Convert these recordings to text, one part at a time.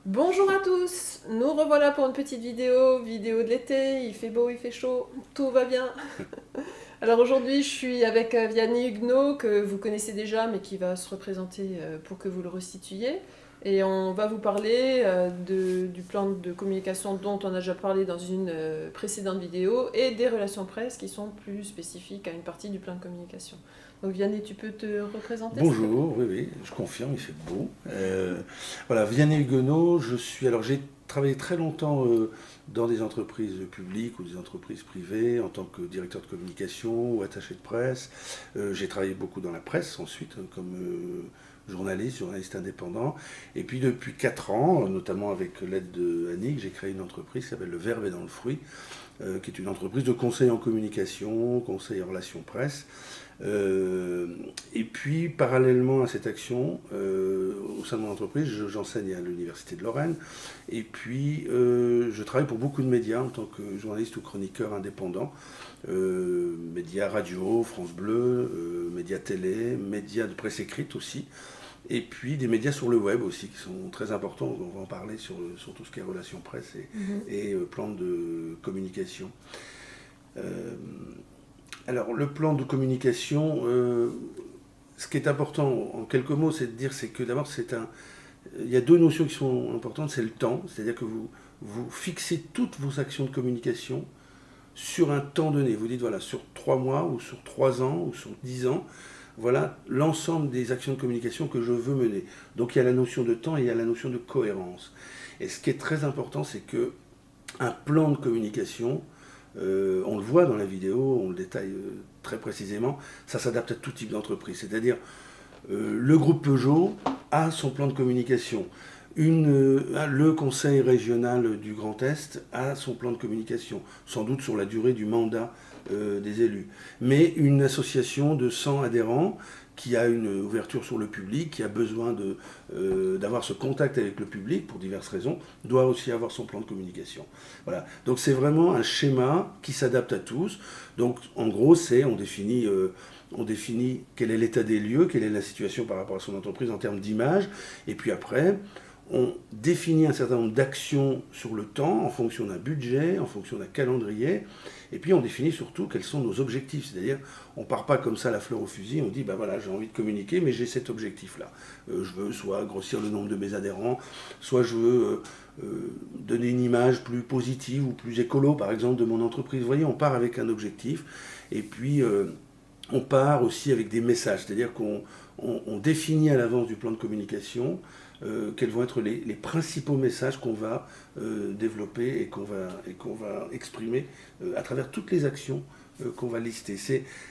Bonjour à tous, nous revoilà pour une petite vidéo de l'été, il fait beau, il fait chaud, tout va bien. Alors aujourd'hui je suis avec Vianney Huguenot que vous connaissez déjà mais qui va se représenter pour que vous le resituiez. Et on va vous parler du plan de communication dont on a déjà parlé dans une précédente vidéo et des relations presse qui sont plus spécifiques à une partie du plan de communication. Donc Vianney, tu peux te représenter s'il te plaît? Bonjour, oui, oui, je confirme, il fait beau. Voilà, Vianney Huguenot, j'ai travaillé très longtemps dans des entreprises publiques ou des entreprises privées en tant que directeur de communication ou attaché de presse. J'ai travaillé beaucoup dans la presse ensuite, comme journaliste indépendant. Et puis depuis 4 ans, notamment avec l'aide de Annick, j'ai créé une entreprise qui s'appelle Le Verbe est dans le fruit, qui est une entreprise de conseil en communication, conseil en relations presse. Euh, et puis, parallèlement à cette action, au sein de mon entreprise, j'enseigne à l'Université de Lorraine. Et puis, je travaille pour beaucoup de médias en tant que journaliste ou chroniqueur indépendant. Médias radio, France Bleu, médias télé, médias de presse écrite aussi. Et puis des médias sur le web aussi qui sont très importants. On va en parler sur tout ce qui est relations presse Mhm. et plan de communication. Euh, alors, le plan de communication, ce qui est important en quelques mots, c'est de dire c'est que d'abord, il y a deux notions qui sont importantes. C'est le temps, c'est-à-dire que vous fixez toutes vos actions de communication sur un temps donné. Vous dites, voilà, sur 3 mois, ou sur 3 ans, ou sur 10 ans, voilà l'ensemble des actions de communication que je veux mener. Donc, il y a la notion de temps et il y a la notion de cohérence. Et ce qui est très important, c'est que un plan de communication, on le voit dans la vidéo, on le détaille très précisément, ça s'adapte à tout type d'entreprise. C'est-à-dire, le groupe Peugeot a son plan de communication. Le conseil régional du Grand Est a son plan de communication, sans doute sur la durée du mandat des élus. Mais une association de 100 adhérents qui a une ouverture sur le public, qui a besoin d'avoir ce contact avec le public pour diverses raisons, doit aussi avoir son plan de communication. Voilà. Donc c'est vraiment un schéma qui s'adapte à tous. Donc en gros, on définit quel est l'état des lieux, quelle est la situation par rapport à son entreprise en termes d'image, et puis après, on définit un certain nombre d'actions sur le temps en fonction d'un budget, en fonction d'un calendrier, et puis on définit surtout quels sont nos objectifs. C'est-à-dire, on ne part pas comme ça la fleur au fusil, on dit, ben voilà, j'ai envie de communiquer, mais j'ai cet objectif-là. Je veux soit grossir le nombre de mes adhérents, soit je veux donner une image plus positive ou plus écolo, par exemple, de mon entreprise. Vous voyez, on part avec un objectif, et puis on part aussi avec des messages, c'est-à-dire qu'on définit à l'avance du plan de communication quels vont être les principaux messages qu'on va développer et qu'on va exprimer à travers toutes les actions qu'on va lister.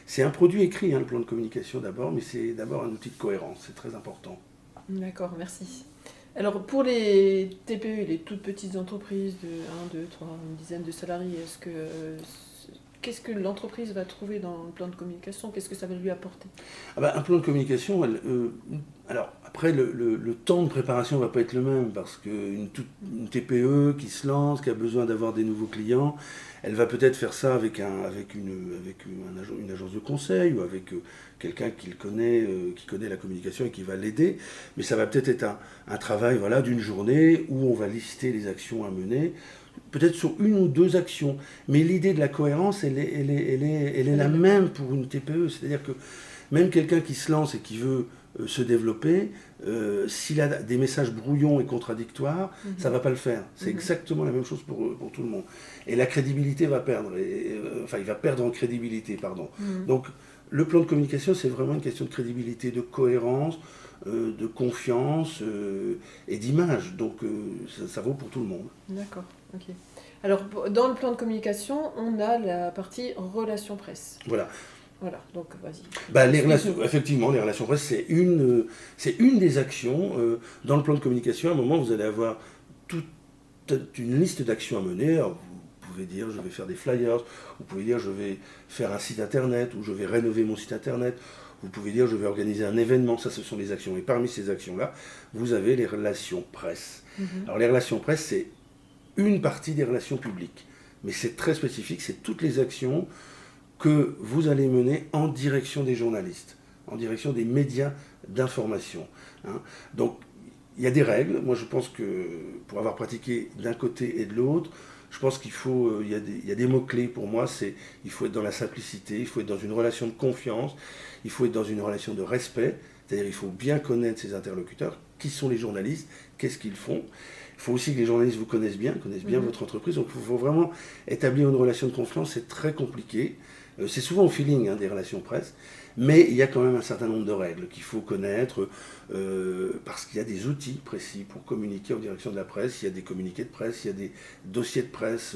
C'est un produit écrit, hein, le plan de communication d'abord, mais c'est d'abord un outil de cohérence, c'est très important. D'accord, merci. Alors pour les TPE, les toutes petites entreprises de 1, 2, 3, une dizaine de salariés, qu'est-ce que l'entreprise va trouver dans le plan de communication? Qu'est-ce que ça va lui apporter? Ah bah, un plan de communication, alors après le temps de préparation va pas être le même parce qu'une TPE qui se lance, qui a besoin d'avoir des nouveaux clients, elle va peut-être faire ça avec une agence de conseil ou avec quelqu'un qui connaît la communication et qui va l'aider. Mais ça va peut-être être un travail voilà, d'une journée où on va lister les actions à mener, peut-être sur une ou deux actions. Mais l'idée de la cohérence, elle est Elle la est là, ouais. même pour une TPE. C'est-à-dire que même quelqu'un qui se lance et qui veut se développer, s'il a des messages brouillons et contradictoires, ça Mhm, ne va pas le faire. C'est mhm, exactement la même chose pour tout le monde. Et la crédibilité va perdre. Enfin, il va perdre en crédibilité, pardon. mhm. Donc, le plan de communication, c'est vraiment une question de crédibilité, de cohérence, de confiance et d'image. Donc, ça vaut pour tout le monde. D'accord, ok. Alors dans le plan de communication, on a la partie relations presse. Voilà. Voilà, donc vas-y, Bah, explique-nous. effectivement, les relations presse, c'est une des actions. Dans le plan de communication, à un moment, vous allez avoir toute une liste d'actions à mener. Alors, vous pouvez dire, je vais faire des flyers. Vous pouvez dire, je vais faire un site internet ou je vais rénover mon site internet. Vous pouvez dire, je vais organiser un événement. Ça, ce sont les actions. Et parmi ces actions-là, vous avez les relations presse. Mhm. Alors, les relations presse, c'est une partie des relations publiques. Mais c'est très spécifique. C'est toutes les actions que vous allez mener en direction des journalistes, en direction des médias d'information. Hein. Donc, il y a des règles. Moi, je pense que pour avoir pratiqué d'un côté et de l'autre, je pense qu'il faut, il y a des mots-clés pour moi, il faut être dans la simplicité, il faut être dans une relation de confiance, il faut être dans une relation de respect, c'est-à-dire il faut bien connaître ses interlocuteurs, qui sont les journalistes, qu'est-ce qu'ils font. Il faut aussi que les journalistes vous connaissent bien votre entreprise, donc il faut vraiment établir une relation de confiance, c'est très compliqué. C'est souvent au feeling des relations presse, mais il y a quand même un certain nombre de règles qu'il faut connaître, parce qu'il y a des outils précis pour communiquer en direction de la presse, il y a des communiqués de presse, il y a des dossiers de presse,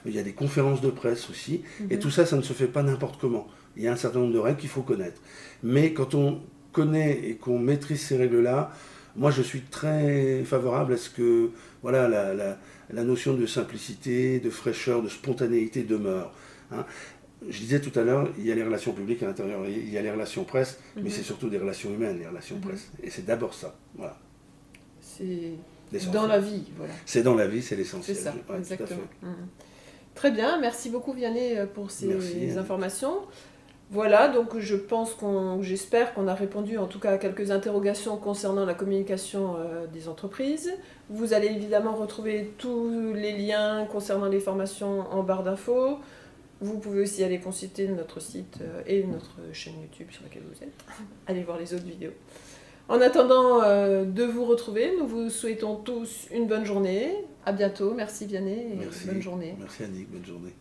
il y a des conférences de presse aussi, et tout ça, ça ne se fait pas n'importe comment. Il y a un certain nombre de règles qu'il faut connaître. Mais quand on connaît et qu'on maîtrise ces règles-là, moi je suis très favorable à ce que voilà, la notion de simplicité, de fraîcheur, de spontanéité demeure. Hein. Je disais tout à l'heure, il y a les relations publiques à l'intérieur, il y a les relations presse, mais c'est surtout des relations humaines, les relations presse. Et c'est d'abord ça. Voilà. C'est dans la vie, voilà. C'est dans la vie, c'est l'essentiel. C'est ça, exactement. Très bien, merci beaucoup Vianney pour ces informations. Voilà, donc j'espère qu'on a répondu en tout cas à quelques interrogations concernant la communication des entreprises. Vous allez évidemment retrouver tous les liens concernant les formations en barre d'infos. Vous pouvez aussi aller consulter notre site et notre chaîne YouTube sur laquelle vous êtes. Allez voir les autres vidéos. En attendant de vous retrouver, nous vous souhaitons tous une bonne journée. À bientôt. Merci Vianney et bonne journée. Merci Annick, bonne journée.